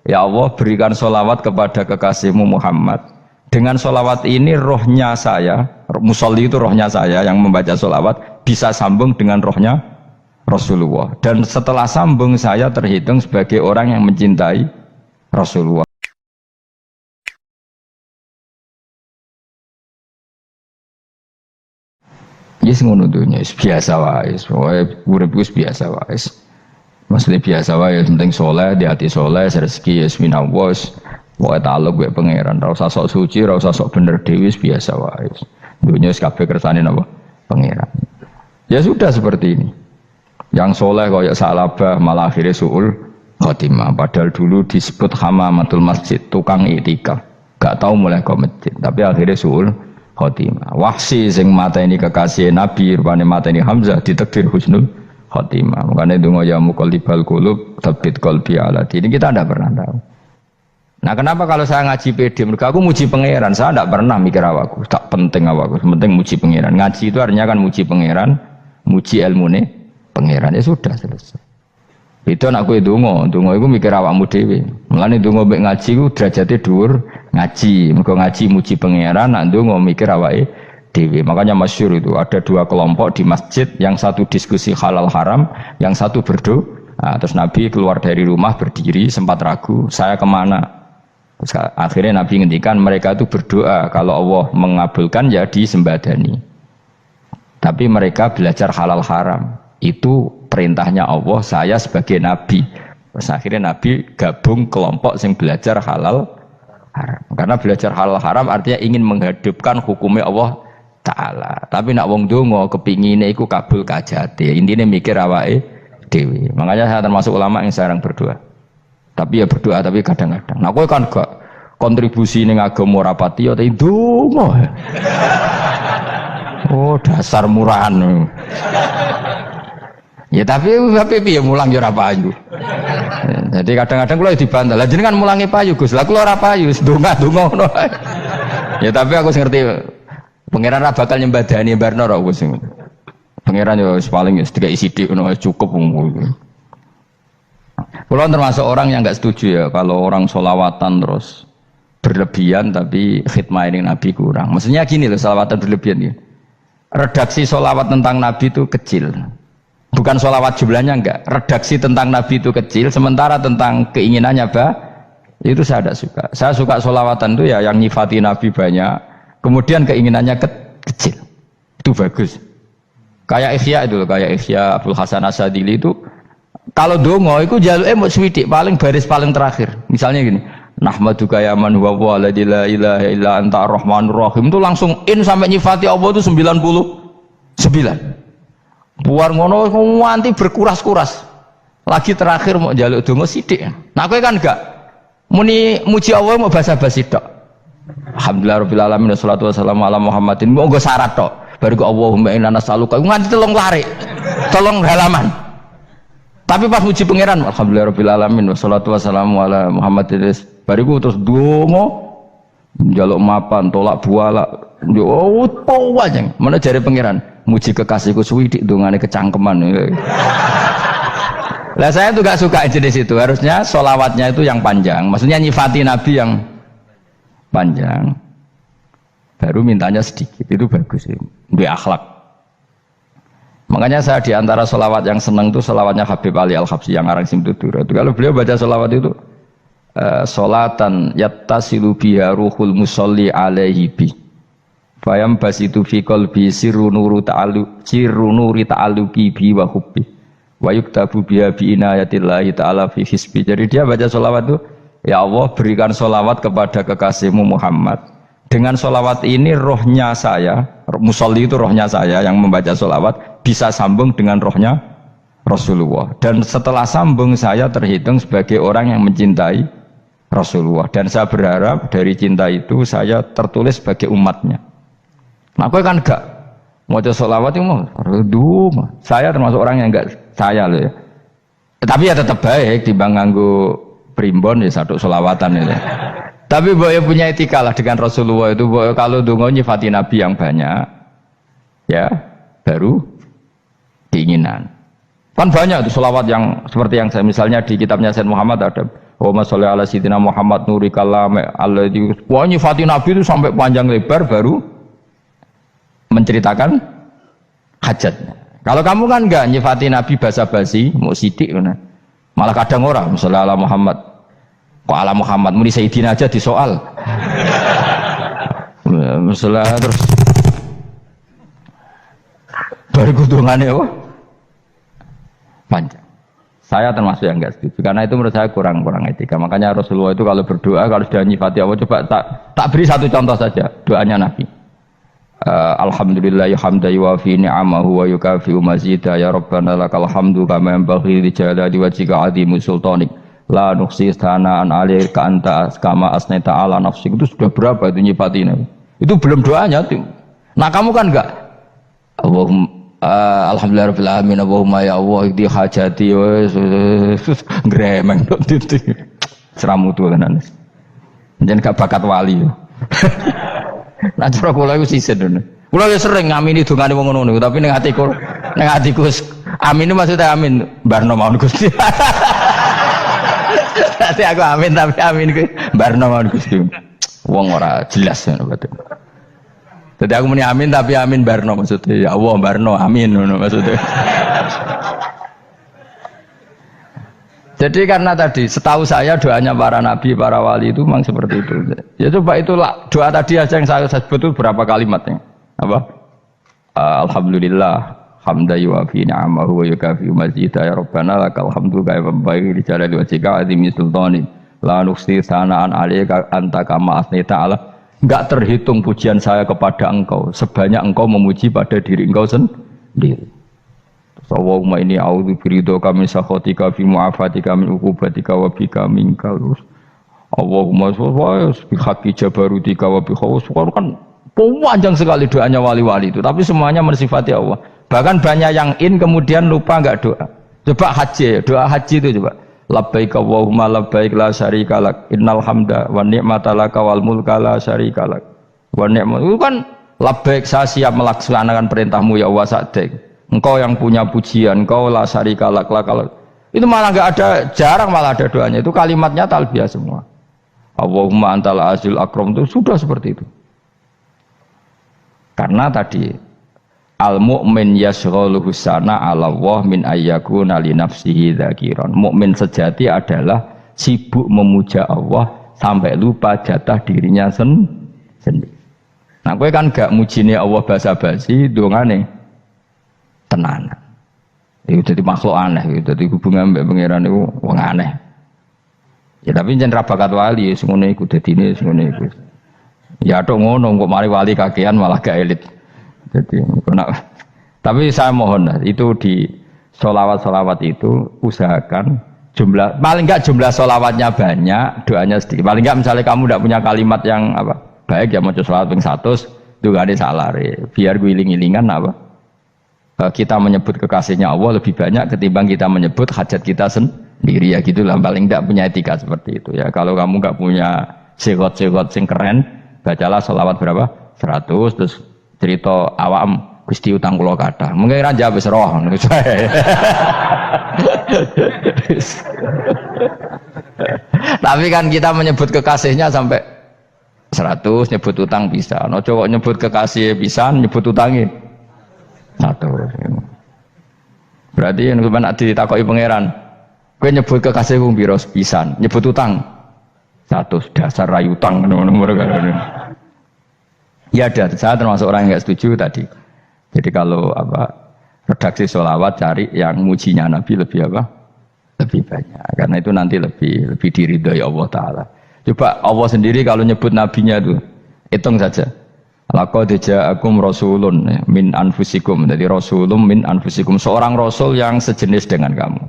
Ya Allah, berikan sholawat kepada kekasihmu Muhammad. Dengan sholawat ini rohnya saya, musolli itu rohnya saya yang membaca sholawat, bisa sambung dengan rohnya Rasulullah. Dan setelah sambung saya terhitung sebagai orang yang mencintai Rasulullah. Yes, ngono dunya biasa wae, urip wis biasa wae. Maksudnya biasa wae, penting soleh, di hati soleh, rezeki yes minallah. Wae taluk wae pangeran, ora usah sok suci, ora usah sok bener dhewe, biasa wae. Dunya wis kabeh kersane napa? Pangeran. Ya sudah seperti ini. Yang soleh kaya salabah malah akhirnya suul khotimah. Padahal dulu disebut hamamatul masjid, tukang iktikaf. Gak tahu mulai ke masjid, tapi akhirnya suul khotimah. Wahsi sing mateni kekasih Nabi, rupane mateni Hamzah ditakdir husnul khotimah. Makanya donga ya muqallibal qulub tsabbit qalbi ala dini. Kita tidak pernah tahu. Nah, kenapa kalau saya ngaji PD? Mereka aku muji pangeran, saya tidak pernah mikir awakku, tak penting awakku, penting muji pangeran. Ngaji itu artinya kan muji pangeran, muji ilmune pangeran, ya sudah selesai. Itu anakku itu donga itu mikir awakmu dhewe. Mulane donga mek ngaji ku derajate dhuwur ngaji. Mergo ngaji muji pangeran, nak donga mikir awake dhewe. Makanya masyhur itu ada dua kelompok di masjid, yang satu diskusi halal haram, yang satu berdoa. Nah, terus Nabi keluar dari rumah berdiri sempat ragu, saya kemana? Terus akhirnya Nabi ngendikan mereka itu berdoa kalau Allah mengabulkan ya disembadani. Tapi mereka belajar halal haram. Itu perintahnya Allah, saya sebagai Nabi. Terus akhirnya Nabi gabung kelompok yang belajar halal haram. Karena belajar halal haram artinya ingin menghidupkan hukumnya Allah Ta'ala. Tapi nak wong donga kepingine iku kabul kajate. Intine mikir awake dhewe. Makanya saya termasuk ulama yang jarang berdoa. Tapi ya berdoa tapi kadang-kadang. Nah kowe kan gak kontribusi ning agama ora pati ya ndonga. Oh dasar murahan. Ya tapi piye mulang ya ora payu. Jadi kadang-kadang kula dibantah. Lah jenengan mulangi payu Gus. Lah kula ora payu, ndonga-ndonga ngono. Ya tapi aku ngerti pangeran ora bakal nyembadani barno ora Gus. Pangeran yo paling sedikit sithik ngono cukup. Kalau termasuk orang yang nggak setuju ya kalau orang sholawatan terus berlebihan tapi khidmah ini Nabi kurang. Maksudnya gini loh, sholawatan berlebihan ya. Redaksi sholawat tentang Nabi itu kecil, bukan sholawat jumlahnya enggak. Redaksi tentang Nabi itu kecil, sementara tentang keinginannya itu saya tidak suka. Saya suka sholawatan itu ya yang nyifati Nabi banyak, kemudian keinginannya kecil, itu bagus. Kayak Ihya itu loh, kayak Ihya Abdul Hasan Asadili itu. Kalau dongo itu jaluke mau swidik paling baris paling terakhir. Misalnya gini, nahmaduka ya man huwa wa la ilaha illa anta arrahmanur rahim itu langsung in sampai nyifati Allah itu 99. Buar ngono nganti berkuras-kuras. Lagi terakhir mau jaluk dongo sithik. Nah kowe kan enggak muni muji Allah mau basa-basi tok. Alhamdulillahirabbil alamin wassalatu wassalamu ala Muhammadin. Mau nggo syarat tok. Baru ke Allahumma inna nas'aluka nganti telung lari. Telung halaman. Tapi pas muji pangeran, alhamdulillahirabbil alamin wassalatu wassalamu ala Muhammadin. Bariku terus donga njaluk mapan, tolak buala. Yo aja. Mana jare pangeran, muji kekasihku suwidik dongane kecangkeman. Lah saya tuh gak suka jenis itu. Harusnya sholawatnya itu yang panjang. Maksudnya nyifati Nabi yang panjang. Baru mintanya sedikit. Itu bagus sih. Duwe akhlak. Makanya saya diantara sholawat yang senang itu sholawatnya Habib Ali Al-Habsyi yang arang Simtudur. Kalau beliau baca sholawat itu sholatan yattasilu biha ruhul musolli alaihi bi fayam basitu fi qalbi sirru nuri ta'alluqi bi wa hubbi wa yuktabu biha bi inayatillahi ta'ala fi hisbi. Jadi dia baca sholawat itu, ya Allah berikan sholawat kepada kekasihmu Muhammad. Dengan sholawat ini rohnya saya, musolli itu rohnya saya yang membaca sholawat, bisa sambung dengan rohnya Rasulullah. Dan setelah sambung saya terhitung sebagai orang yang mencintai Rasulullah. Dan saya berharap dari cinta itu saya tertulis sebagai umatnya. Nah, aku kan enggak mau sholawat itu mau, saya termasuk orang yang enggak saya loh ya. Tapi ya tetap baik dibanding nganggo primbon ya satu sholawatan itu. Tapi boleh punya etika lah dengan Rasulullah itu. Kalau dongo nyifati Nabi yang banyak, ya baru keinginan. Kan banyak itu sholawat yang seperti yang saya misalnya di kitabnya Sayyid Muhammad ada Allahumma sholli ala sayyidina Muhammad nuri kalam alladzi. Wah, nyifati Nabi itu sampai panjang lebar baru menceritakan hajatnya. Kalau kamu kan enggak nyifati Nabi basa-basi, mau sidik mana. Malah kadang orang, misalnya ala Muhammad. Kok ala Muhammad muni sayyidina aja disoal. Misalnya terus baru kudungannya apa? Panjang. Saya termasuk yang enggak setuju karena itu menurut saya kurang etika. Makanya Rasulullah itu kalau berdoa kalau sudah nyifati Allah, coba tak beri satu contoh saja doanya Nabi. Alhamdulillah hamdan yuwafi ni'amahu wa yukafi'u mazida ya rabbana lakal hamdu kama yanbaghi li jalali wajhika 'azimi sultanik la nuqsi sana'an 'alaika anta kama asnaita 'ala nafsik. Itu sudah berapa itu nyifati Nabi? Itu belum doanya tuh. Nah, kamu kan enggak Allahumma alhamdulillahirabbil alamin Allahumma ya Allah di hajati gremeng itu seramutu tenan. Jeneng gak bakat wali. Nah cara kula iku sisen. Kula ya sering ngamini dongane wong ngono tapi ning atiku amin maksudnya amin barno mawon Gusti. Dadi aku amin tapi amin ku barno mawon Gusti. Wong ora jelas ngono betul. Jadi aku muni amin tapi amin barno maksudnya ya Allah barno amin maksudnya. Jadi karena tadi setahu saya doanya para nabi, para wali itu memang seperti itu. Ya coba itulah doa tadi aja yang saya sebut itu berapa kalimatnya? Apa? Alhamdulillah hamdan yuwafi ni'amahu wa yukafi'u mazida ya rabbana lakal hamdu kama yanbaghi li jalali wajhika 'azimi sultanik la nuqsi sana'an 'alaika anta kama asnaita 'ala. Enggak terhitung pujian saya kepada engkau sebanyak engkau memuji pada diri engkau sendiri. Allahumma inni a'udzu biridhoka min sakhatika fi mu'afatika min uqubatika wa bika minkal. Allahumma sholli bi haqqi jabarutika wa bi khawfika. Kan panjang sekali doanya wali-wali itu, tapi semuanya mensifati Allah. Bahkan banyak yang kemudian lupa enggak doa. Coba haji, doa haji itu coba. Labbaik Allahumma labbaik la syarika lak innal hamda wa ni'mata laka wal mulka la syarika lak wa ni'mat. Itu kan labbaik saya siap melaksanakan perintahmu ya Allah sa'dik. Engkau yang punya pujian, engkau la syarika lak. Itu malah enggak ada, jarang malah ada doanya. Itu kalimatnya talbiyah semua. Allahumma antal azil akram itu sudah seperti itu. Karena tadi al-mu'min yashghaluhu sana 'ala Allah min ayyakuna li nafsihi dzakiran. Mukmin sejati adalah sibuk memuja Allah sampai lupa jatah dirinya sendiri. Nah, kowe kan gak mujine Allah basa-basi, dongane tenanan. Itu jadi makhluk aneh, itu jadi hubungan mbek pangeran itu wong aneh. Ya tapi jen ra bakat wali, ngono iku dadine ngono iku. Ya tok ngono kok mari wali kakean malah gak elit. Jadi, tapi saya mohon itu di sholawat itu usahakan jumlah paling enggak jumlah sholawatnya banyak, doanya sedikit. Paling enggak misalnya kamu tidak punya kalimat yang apa baik ya mau sholawat ping 100 itu gak ada salah biar guling-gilingan apa kita menyebut kekasihnya Allah lebih banyak ketimbang kita menyebut hajat kita sendiri ya gitulah. Paling enggak punya etika seperti itu ya. Kalau kamu enggak punya segot-segot sing keren, bacalah sholawat berapa 100 terus cerita awam Gusti utang kula kathah. Mengke ra jawab wis roh. Tapi kan kita menyebut kekasihnya sampai 100, nyebut utang bisa. No coba nyebut kekasih pisan, nyebut utangnya 100. Berarti yen sampeyan ditakoki pangeran, kowe nyebut kekasihku piro pisan, nyebut utang 100 dasar rayu utang ngono-ngono kan. Ya ada, saya termasuk orang yang nggak setuju tadi. Jadi kalau redaksi sholawat cari yang mujinya Nabi lebih lebih banyak. Karena itu nanti lebih diridhoi Allah Taala. Coba Allah sendiri kalau nyebut nabinya itu hitung saja. Laqad ja'akum rasulun min anfusikum. Jadi rasulun min anfusikum, seorang rasul yang sejenis dengan kamu.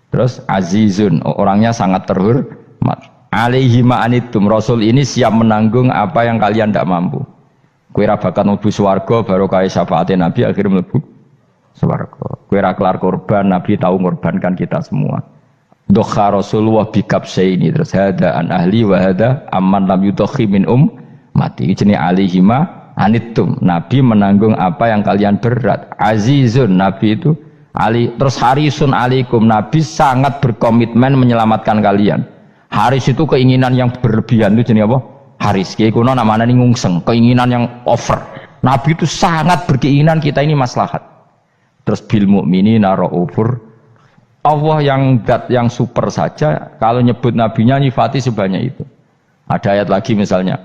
Terus azizun, orangnya sangat terhormat. Alaihi ma'anitum, rasul ini siap menanggung apa yang kalian tidak mampu. Kowe ra bakat mlebu swarga barokah syafaate Nabi akhirnya mlebu swarga. Kowe ra kelar korban, Nabi tahu mengorbankan kita semua. Dokha Rasulullah bikabsaini terus hada an ahli wa hada amman lam yudokhi min mati. Jenenge alihima anittum. Nabi menanggung apa yang kalian berat. Azizun, Nabi itu ali terus harisun alaikum. Nabi sangat berkomitmen menyelamatkan kalian. Haris itu keinginan yang berlebihan itu jenis apa? Haris. Kiai kuno namanya ini ngungseng, keinginan yang over. Nabi itu sangat berkeinginan kita ini maslahat. Terus bil mukminina raufur. Allah yang zat yang super saja kalau nyebut nabinya nyifati sebanyak itu. Ada ayat lagi misalnya,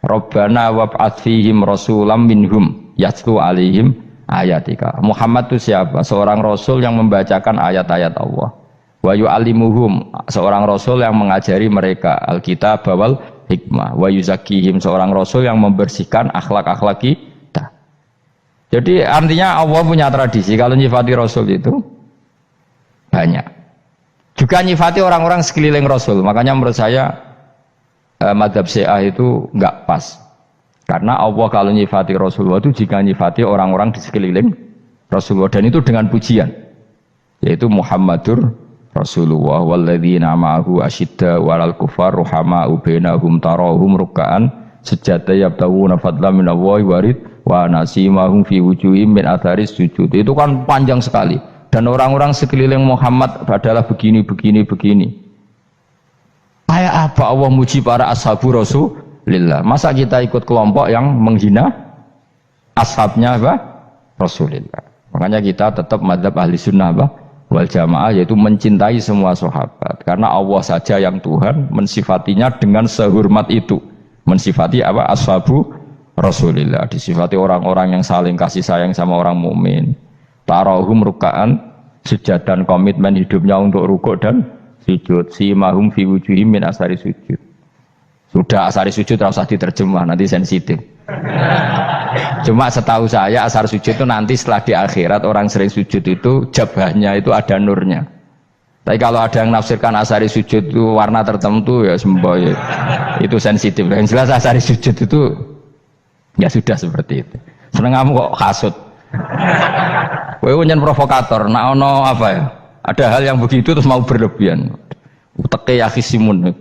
Rabbana wab'ats fihim rasulam minhum yatlu alaihim ayatika. Muhammad itu siapa? Seorang rasul yang membacakan ayat-ayat Allah. Wa yu'allimuhum, seorang rasul yang mengajari mereka alkitab wal hikmah. Wa yuzakkihim, seorang rasul yang membersihkan akhlak-akhlak kita. Jadi artinya Allah punya tradisi kalau nyifati rasul itu banyak. Juga nyifati orang-orang sekeliling rasul. Makanya menurut saya madhab Syiah itu enggak pas. Karena Allah kalau nyifati Rasulullah itu jika nyifati orang-orang di sekeliling Rasulullah, dan itu dengan pujian, yaitu Muhammadur Rasulullah walladzina ma'ahu asyidda walal kufar ruhama'u bainahum tarahum ruk'an sujada yabtaguna fadlan minallahi warid wa nasimahum fi wujuhim min atharis sujud. Itu kan panjang sekali, dan orang-orang sekeliling Muhammad adalah begini. Kayak apa Allah muji para ashabu Rasulillah? Masa kita ikut kelompok yang menghina ashabnya apa? Rasulillah. Makanya kita tetap madzhab ahli sunnah apa? Wal jamaah, yaitu mencintai semua sahabat. Karena Allah saja yang Tuhan mensifatinya dengan sehormat itu. Mensifati apa? Ashabu Rasulillah. Disifati orang-orang yang saling kasih sayang sama orang mukmin. Tarahum ruk'an, sujud dan komitmen hidupnya untuk rukuk dan sujud. Simahum fi wujuhim min asari sujud. Sudah asari sujud tidak usah diterjemah, nanti sensitif. Cuma setahu saya asar sujud itu nanti setelah di akhirat orang sering sujud itu jabahnya itu ada nurnya. Tapi kalau ada yang nafsirkan asari sujud itu warna tertentu ya semboy, itu sensitif. Yang jelas asari sujud itu ya sudah seperti itu. Seneng kamu kok hasut. Kowe nyen provokator, nak ono apa ya? Ada hal yang begitu terus mau berlebihan. Uteke ya khisimun.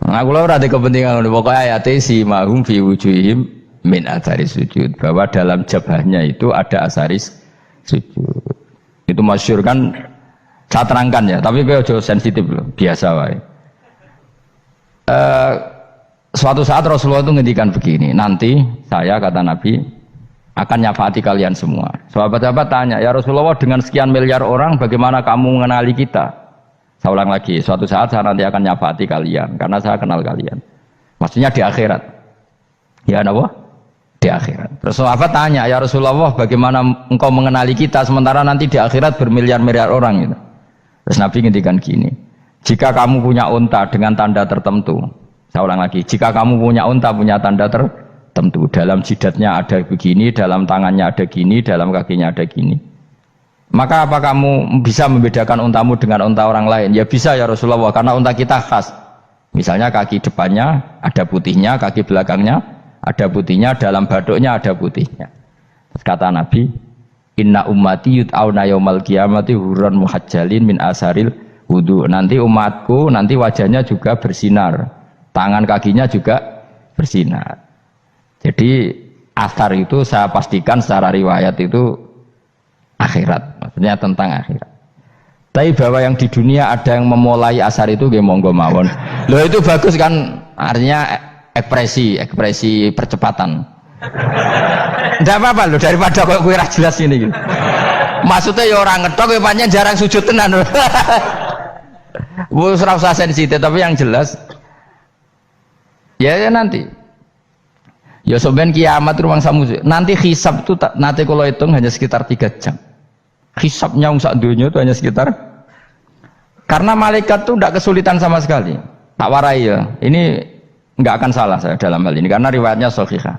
Aku ora ada kepentingan pokoknya ayat si mahum fi wujuhim min atharis sujud, bahwa dalam jabahnya itu ada asaris sujud. Itu masyhur kan, saya terangkan ya, tapi kowe aja sensitif loh, biasa wae. Suatu saat Rasulullah itu ngendikan begini, nanti saya kata Nabi akan nyafaati kalian semua. Sahabat-sahabat tanya, ya Rasulullah dengan sekian miliar orang bagaimana kamu mengenali kita? Saya ulang lagi, suatu saat saya nanti akan nyafaati kalian karena saya kenal kalian. Maksudnya di akhirat. Ya apa? Di akhirat. Terus sahabat tanya, ya Rasulullah bagaimana engkau mengenali kita sementara nanti di akhirat bermiliar-miliar orang gitu. Terus Nabi ngendikan gini, jika kamu punya unta dengan tanda tertentu, saya ulang lagi, jika kamu punya unta punya tanda tertentu, dalam jidatnya ada begini, dalam tangannya ada gini, dalam kakinya ada gini, maka apa kamu bisa membedakan untamu dengan unta orang lain? Ya bisa ya Rasulullah, karena unta kita khas. Misalnya kaki depannya ada putihnya, kaki belakangnya ada putihnya, dalam baduknya ada putihnya. Terus kata Nabi, inna ummati yud'auna yaumal qiyamati hurran muhajjalin min asaril wudu. Nanti umatku nanti wajahnya juga bersinar, tangan kakinya juga bersinar. Jadi asar itu saya pastikan secara riwayat itu akhirat, maksudnya tentang akhirat. Tapi bahwa yang di dunia ada yang memulai asar itu nggih monggo mawon. Loh itu bagus kan, artinya ekspresi percepatan. Ndak apa-apa loh, daripada kok kowe ra jelas ini gitu. Maksudnya ya orang ngetok kowe pancen jarang sujud tenan. Wis ora usah sensitif, tapi yang jelas ya nanti. Ya soben kiamat ruang samu. Nanti hisab itu nanti kalau hitung hanya sekitar 3 jam. Hisabnya sak dunia itu hanya sekitar, karena malaikat itu tidak kesulitan sama sekali. Tak warai ya, ini nggak akan salah saya dalam hal ini karena riwayatnya sahihah.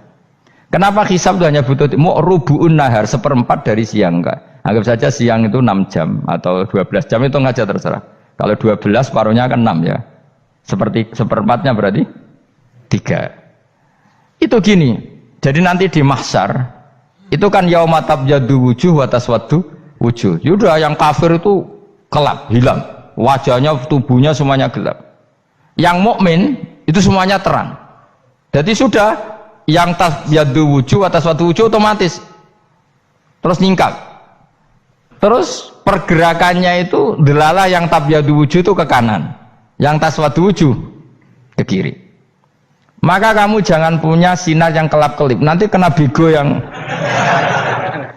Kenapa hisab itu hanya butuh rubu'un nahar, 1/4 dari siang enggak? Anggap saja siang itu 6 jam atau 12 jam, itu aja terserah. Kalau 12 paruhnya kan 6 ya. Seperti 1/4-nya berarti 3. Itu gini. Jadi nanti di mahsyar itu kan yauma tabyaddu wujuh wa taswaddu wujuh. Yaudah yang kafir itu gelap, hilang. Wajahnya, tubuhnya semuanya gelap. Yang mukmin itu semuanya terang. Jadi sudah yang tabyaddu wujuh wa taswaddu wujuh otomatis terus nyingkap. Terus pergerakannya itu delala yang tabyadu wujuh itu ke kanan, yang taswadu wujuh ke kiri. Maka kamu jangan punya sinar yang kelap-kelip, nanti kena bego yang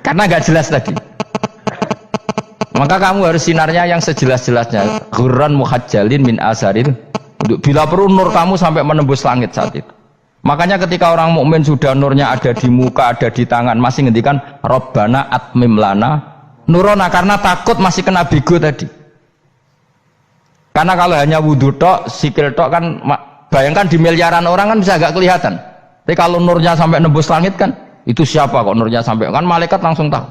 karena nggak jelas tadi. Maka kamu harus sinarnya yang sejelas-jelasnya. Ghurran muhajjalin min asaril. Bila perlu nur kamu sampai menembus langit saat itu. Makanya ketika orang mukmin sudah nurnya ada di muka, ada di tangan, masih ngendikan Rabbana atmim lana nurona, karena takut masih kena bigo tadi. Karena kalau hanya wudhu tok, sikil tok kan, bayangkan di miliaran orang kan bisa agak kelihatan. Tapi kalau nurnya sampai nembus langit kan, itu siapa kok nurnya sampai, kan malaikat langsung tahu.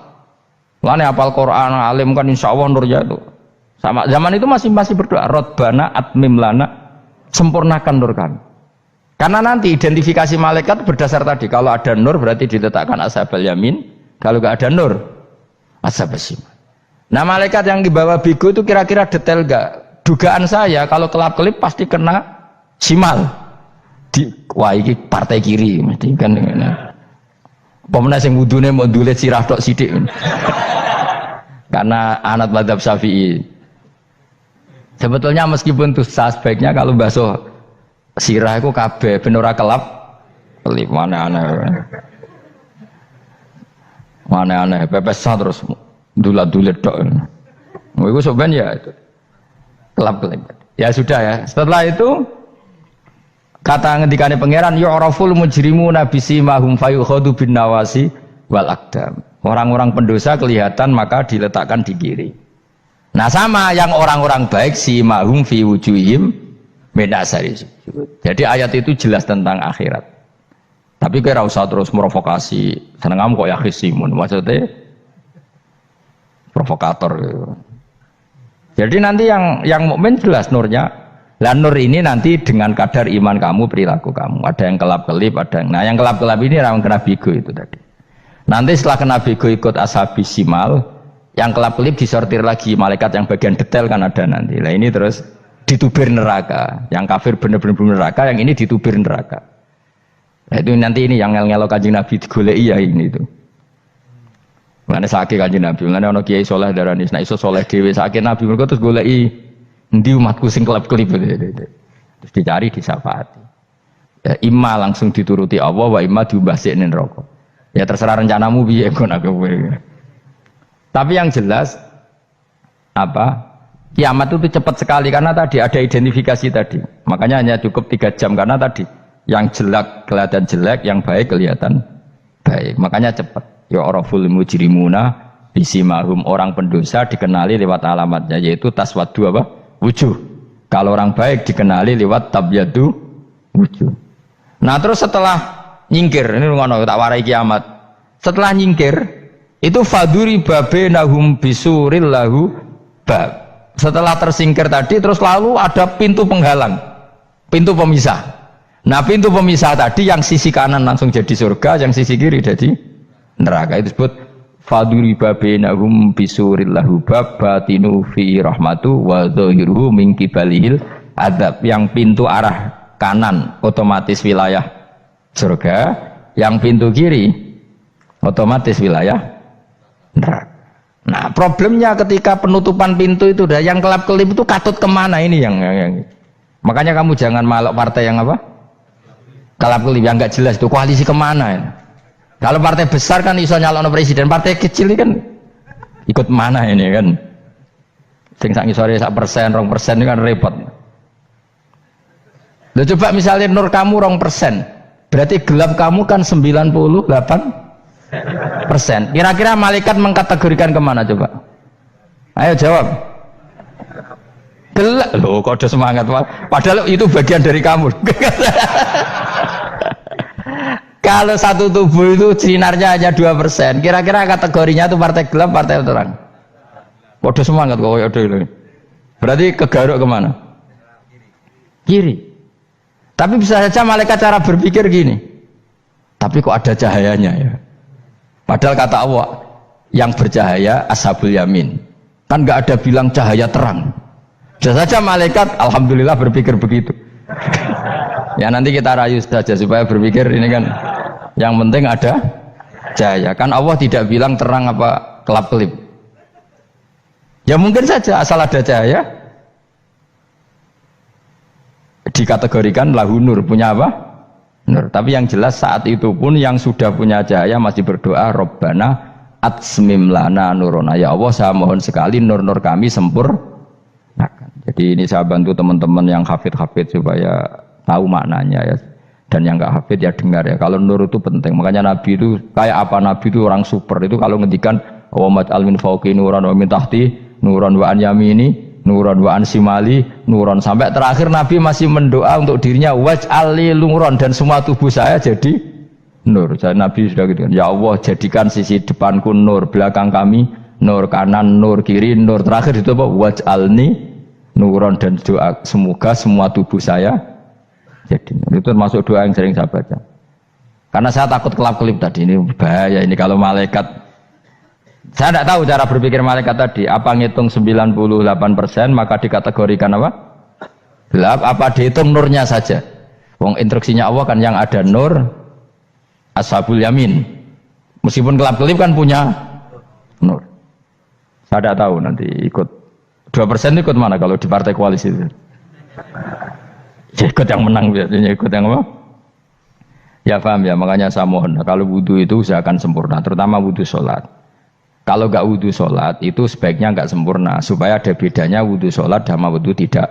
Lane hafal Quran, alim kan insya Allah nurnya itu. Sama zaman itu masih berdoa Rabbana atmim lana, sempurnakan nur kami. Karena nanti identifikasi malaikat berdasar tadi, kalau ada nur berarti diletakkan ashabal yamin, kalau nggak ada nur ashabal shimal. Nah malaikat yang dibawa bigo itu kira-kira detail nggak? Dugaan saya kalau kelap-kelip pasti kena shimal. Wah ini partai kiri mesti kan. Pemenang yang wudune mau dulet sirah tok sidik. Karena anak madzhab Syafi'i. Sebetulnya meskipun itu sebaiknya kalau basuh sirah itu kabeh ben ora kelap kelip mana aneh pepesan terus dulat-dulit tok. Iku soben ya itu kelap kelip. Ya sudah ya. Setelah itu kata ngendikane pangeran yu'raful mujrimuna bisimahum fayukhadu bin nawasi wal aqdam. Orang-orang pendosa kelihatan maka diletakkan di kiri. Nah sama yang orang-orang baik simahum fi wujuhim min asari sujud. Jadi ayat itu jelas tentang akhirat. Tapi kira usah terus provokasi. Seneng kamu kok ya khisimun. Maksudnya provokator gitu. Jadi nanti yang mukmin jelas nurnya. Lah nur ini nanti dengan kadar iman kamu, perilaku kamu. Ada yang kelap-kelip, ada yang. Nah yang kelap-kelip ini orang kena bigo itu tadi. Nanti setelah kena bigo ikut ashabis simal, yang kelap-kelip disortir lagi malaikat yang bagian detail kan ada nanti. Nah ini terus ditubir neraka, yang kafir bener-bener neraka, yang ini ditubir neraka. Nah itu nanti ini yang ngel-ngelo kanjeng Nabi digoleki ya ini itu. Mana sakit kanjeng Nabi, mana ono kiai soleh darani, nah iso soleh dewe sakit Nabi mereka terus goleki endi umatku sing kelap-kelip terus dicari disyafaati. Ya, imma langsung dituruti Allah, wa imma diumbasik ning neraka. Ya terserah rencanamu piye kon aku. Tapi yang jelas apa? Kiamat itu cepat sekali karena tadi ada identifikasi tadi. Makanya hanya cukup 3 jam karena tadi yang jelek kelihatan jelek, yang baik kelihatan baik. Makanya cepat. Ya araful mujrimuna bisimahum, orang pendosa dikenali lewat alamatnya yaitu taswadu apa? Wujuh. Kalau orang baik dikenali lewat tabyadu wujuh. Nah, terus setelah nyingkir, ini ngono tak warai kiamat. Setelah nyingkir itu faduri babenahum bisuril lahu bab. Setelah tersingkir tadi terus lalu ada pintu penghalang, pintu pemisah. Nah pintu pemisah tadi yang sisi kanan langsung jadi surga, yang sisi kiri jadi neraka. Itu disebut faduri babenahum bisuril lahu bab batinu fi rahmatu wa dhahiruhu min qibalihil adzab. Yang pintu arah kanan otomatis wilayah surga, yang pintu kiri otomatis wilayah neraka. Nah problemnya ketika penutupan pintu itu dah yang kelap-kelip itu katut kemana ini yang makanya kamu jangan malok partai yang apa kelap-kelip yang nggak jelas itu koalisi kemana ini. Kalau partai besar kan iso nyalon presiden, partai kecil ini kan ikut mana ini kan sing sak ngisore 1%, 2% ini kan repot. Loh coba misalnya nur kamu 2%, berarti gelap kamu kan 98%. Kira-kira malaikat mengkategorikan kemana coba? Ayo jawab. Gelap. Loh kok ada semangat padahal itu bagian dari kamu. Kalau satu tubuh itu sinarnya hanya 2%, kira-kira kategorinya itu partai gelap, partai terang. Kode semangat kok ada ini. Berarti kegaruk kemana? Kiri. Tapi bisa saja malaikat cara berpikir gini. Tapi kok ada cahayanya ya? Padahal kata Allah yang bercahaya ashabul yamin. Kan nggak ada bilang cahaya terang. Bisa saja malaikat alhamdulillah berpikir begitu. Ya nanti kita rayu saja supaya berpikir ini kan yang penting ada cahaya. Kan Allah tidak bilang terang apa kelap-kelip. Ya mungkin saja asal ada cahaya dikategorikan lahu nur, punya apa? Nur. Tapi yang jelas saat itu pun yang sudah punya cahaya masih berdoa Rabbana atsmim lana nurona, ya Allah saya mohon sekali nur-nur kami sempurnakan. Jadi ini saya bantu teman-teman yang hafid supaya tahu maknanya ya. Dan yang nggak hafid ya dengar ya. Kalau nur itu penting. Makanya Nabi itu kayak apa? Nabi itu orang super. Itu kalau ngendikan wa maj'al min fawqi nuran wa min tahti nuran wa an yamini nuran wa an simali nuran, sampai terakhir Nabi masih mendoa untuk dirinya waj'al li nuran, dan semua tubuh saya jadi nur. Jadi Nabi sudah gitu kan. Ya Allah jadikan sisi depanku nur, belakang kami nur, kanan nur, kiri nur, terakhir itu apa? Waj'alni nuran, dan doa semoga semua tubuh saya jadi nur. Itu termasuk doa yang sering saya baca. Karena saya takut kelap-kelip tadi, ini bahaya ini kalau malaikat. Saya tidak tahu cara berpikir malaikat tadi. Apa ngitung 98% maka dikategorikan apa? Gelap. Apa dihitung nurnya saja? Wong instruksinya Allah kan yang ada nur ashabul yamin. Meskipun kelap-kelip kan punya nur. Saya tidak tahu nanti ikut 2% ikut mana kalau di partai koalisi itu. Ya, ikut yang menang biasanya, ikut yang apa? Ya paham ya, makanya saya mohon kalau wudhu itu usahakan sempurna, terutama wudhu sholat. Kalau nggak wudhu sholat itu sebaiknya nggak sempurna, supaya ada bedanya wudhu sholat sama wudhu tidak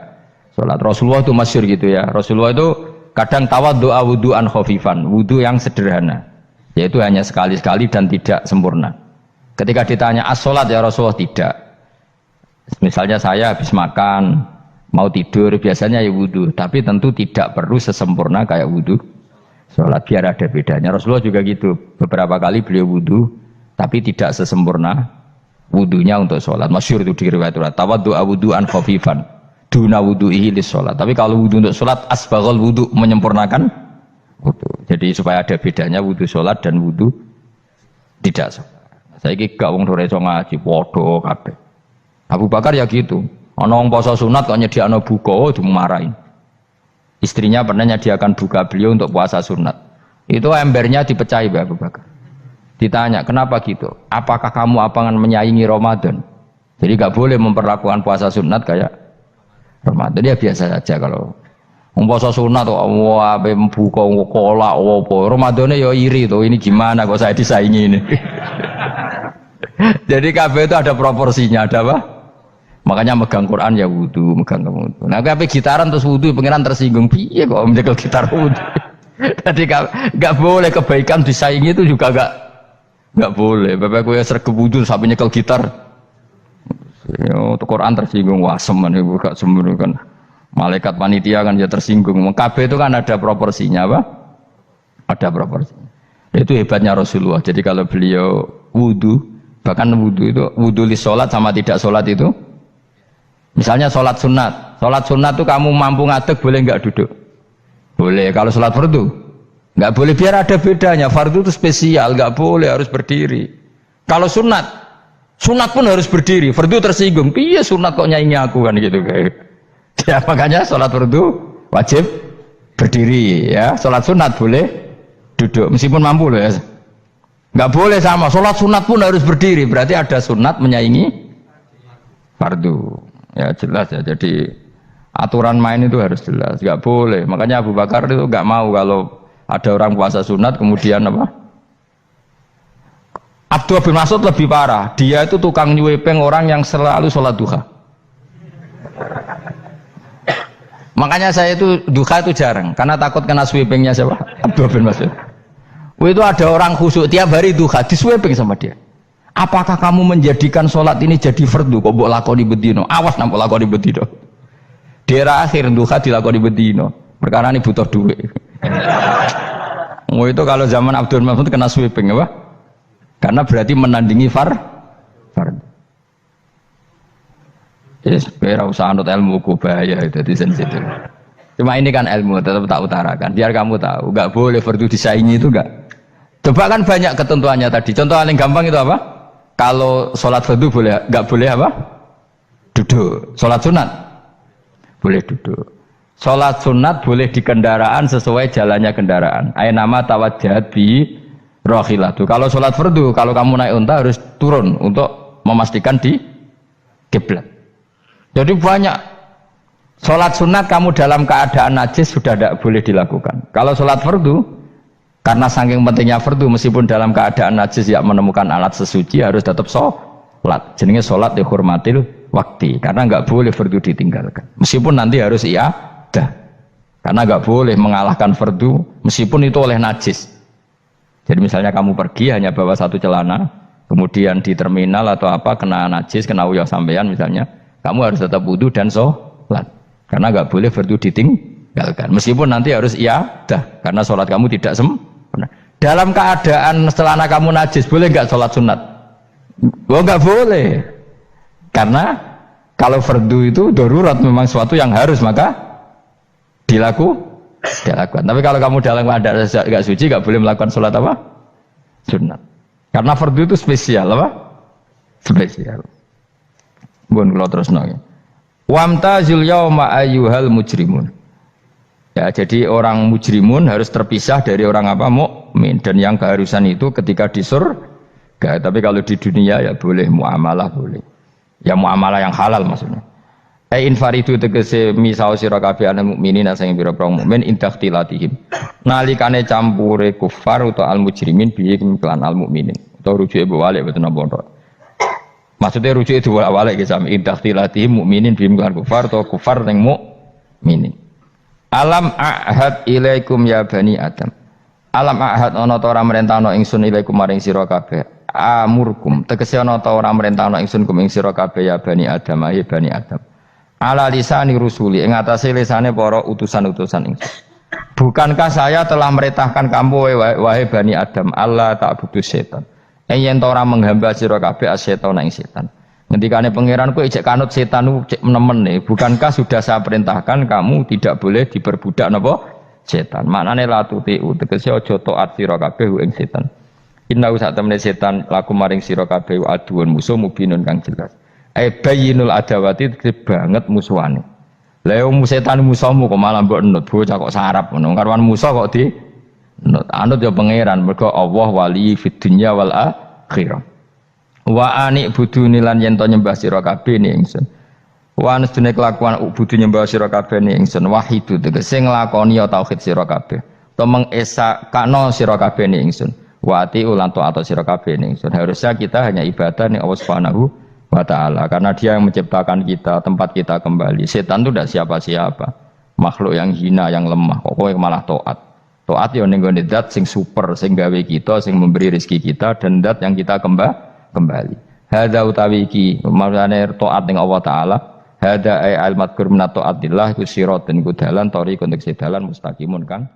sholat. Rasulullah itu masyhur gitu ya, Rasulullah itu kadang tawaddu'a wudhu'an khafifan, wudhu yang sederhana, yaitu hanya sekali-sekali dan tidak sempurna. Ketika ditanya as-sholat ya Rasulullah, tidak. Misalnya saya habis makan mau tidur biasanya ya wudhu, tapi tentu tidak perlu sesempurna kayak wudhu sholat, biar ada bedanya. Rasulullah juga gitu, beberapa kali beliau wudhu tapi tidak sesempurna wudhunya untuk sholat. Masyhur itu di riwayat tawaddu'a wudhu'an khafifan duna wudhu'ihi lis sholat. Tapi kalau wudhu untuk sholat asbaghal wudhu, menyempurnakan wudhu. Jadi supaya ada bedanya wudhu sholat dan wudhu tidak sholat. Saya gak wong ora iso ngaji podo kabeh. Abu Bakar ya gitu. Ana wong poso sunat kok nyediakno buka, dimarahin. Istrinya pernah nyediakan buka beliau untuk puasa sunat. Itu embernya dipecahi Mbak Abu Bakar. Ditanya, kenapa gitu? Apakah kamu akan menyaingi Ramadan? Jadi gak boleh memperlakukan puasa sunat kayak Ramadan. Ya biasa saja kalau puasa sunat kok wah buka kolak apa. Ramadannya ya iri tuh, ini gimana kok saya disaingi ini. Jadi kabeh itu ada proporsinya, ada apa? Makanya megang Quran ya wudu, megang wudu. Nah, tapi gitaran terus wudu, pengiran tersinggung. Piye kok menjegal gitar wudu? Jadi gak boleh kebaikan disaingi itu juga gak boleh. Bapak gue sergap wudu sampai nyekel gitar. Untuk Quran tersinggung, wah semen ibu gak sembunyi kan. Malaikat panitia kan ya tersinggung. KB itu kan ada proporsinya apa? Ada proporsinya. Itu hebatnya Rasulullah. Jadi kalau beliau wudu, bahkan wudu itu wudu li sholat sama tidak sholat itu. Misalnya sholat sunat tuh kamu mampu ngadeg boleh nggak duduk? Boleh. Kalau sholat fardu nggak boleh, biar ada bedanya. Fardu itu spesial, nggak boleh, harus berdiri. Kalau sunat pun harus berdiri. Fardu tersinggung, iya sunat kok nyaingi aku kan gitu kayak. Ya makanya sholat fardu wajib berdiri ya. Sholat sunat boleh duduk meskipun mampu loh ya. Nggak boleh sama. Sholat sunat pun harus berdiri. Berarti ada sunat menyaingi fardu. Ya jelas ya, jadi aturan main itu harus jelas, nggak boleh. Makanya Abu Bakar itu nggak mau kalau ada orang puasa sunat kemudian apa? Abdullah bin Mas'ud lebih parah, dia itu tukang nyuepeng orang yang selalu sholat duha. Makanya saya itu duha itu jarang, karena takut kena sweepingnya siapa? Abdullah bin Mas'ud. Itu ada orang khusyuk tiap hari duha, disweping sama dia. Apakah kamu menjadikan sholat ini jadi fardu? Kok mbok lakoni bedino? Awas nampak lakoni bedino. Daerah akhir duha dilakoni bedino. Perkara ini butuh duit. Itu kalau zaman Abdul Mahmud kena sweeping apa? Karena berarti menandingi fardu. Yes, ora usah anut ilmu ku bahaya itu di sensitif. Cuma ini kan ilmu tetap tak utarakan. Biar kamu tahu, enggak boleh fardu disaingi itu enggak. Coba kan banyak ketentuannya tadi. Contoh paling gampang itu apa? Kalau sholat fardu boleh, nggak boleh apa? Duduk. Sholat sunat boleh duduk. Sholat sunat boleh di kendaraan sesuai jalannya kendaraan. Aynama tawajjahat bi rahilatu. Kalau sholat fardu, kalau kamu naik unta harus turun untuk memastikan di kiblat. Jadi banyak sholat sunat kamu dalam keadaan najis sudah tidak boleh dilakukan. Kalau sholat fardu, karena saking pentingnya fardu meskipun dalam keadaan najis ya menemukan alat sesuci harus tetap sholat. Jenenge sholat dihormatil waktu, karena nggak boleh fardu ditinggalkan. Meskipun nanti harus iadah, karena nggak boleh mengalahkan fardu meskipun itu oleh najis. Jadi misalnya kamu pergi hanya bawa satu celana, kemudian di terminal atau apa kena najis, kena uyah sampean misalnya, kamu harus tetap wudu dan sholat, karena nggak boleh fardu ditinggalkan. Meskipun nanti harus iadah, karena sholat kamu tidak sempurna. Dalam keadaan celana kamu najis, boleh nggak sholat sunat? Oh nggak boleh, karena kalau fardu itu darurat memang sesuatu yang harus maka dilakukan. Tapi kalau kamu dalam keadaan nggak suci nggak boleh melakukan sholat apa? Sunat. Karena fardu itu spesial apa? Spesial. Bun kalau terus nanya. Wamtazul yauma ayyuhal mujrimun. Ya, jadi orang mujrimun harus terpisah dari orang apa? Mukmin. Dan yang keharusan itu ketika di surga. Tapi kalau di dunia ya boleh muamalah boleh. Ya muamalah yang halal maksudnya. Infaridu tegese misau sira kabeh ana mukminin sing pira-pira mukmin intakhtilatihim. Nalikane campure kufar utawa al mujrimin bihi kelan al mukminin. Utawa rujuke balik boten napa. Maksudnya rujuke diwalik iki sami intakhtilatihim mukminin bihi kelan kufar utawa kufar ning mukminin. Alam ahad ilaikum ya bani Adam. Alam ahad ana ta ora merentano ingsun ilaikum maring sira kabeh. Amurkum tegese ana ta ora merentano ingsun kum ing sira kabeh ya bani Adam ya bani Adam. Ala lisani rusuli ing atase lisane para utusan-utusan ingsun. Bukankah saya telah merintahkan kamu wahai bani Adam Allah ta'budu setan. Yen ta ora menghamba sira kabeh asetan ing setan. Ngendikane pangeranku ijek kanut setan ku cek nemen. Bukankah sudah saya perintahkan kamu tidak boleh diperbudak napa setan. Maknane la tutiu tegese aja taat sira kabeh ing setan. Inna sak temene setan laku maring sira kabeh aduun musuh mubinun kang jelas. Bayinul adawati banget musuhane. Lah wong setan musuhmu kok malah mbok enut bocah kok sarap ngono. Karwan musuh kok di enut. Anut ya pangeran mergo Allah wali fid dunya wal akhirah. Wa ani buduni lan yen to nyembah sira kabeh ni ingsun. Wa anastune kelakuan budu nyembah sira kabeh ni ingsun wahidu tegese nglakoni ya tauhid sira kabeh. To mengesa kana sira kabeh ni ingsun. Wati ulan to atau sira kabeh ni ingsun. Harusnya kita hanya ibadah ning Allah Subhanahu wa ta'ala karena dia yang menciptakan kita, tempat kita kembali. Setan itu tidak siapa-siapa, makhluk yang hina, yang lemah. Kok malah taat ya ning gone zat sing super, sing gawe kita, sing memberi rezeki kita dan zat yang kita kembali. Hadza utawi iki maksudane taat ning Allah taala. Hadza ay al madkur min taatillah iku sirat dan kudalan tariqun tek sedalan mustaqimun kan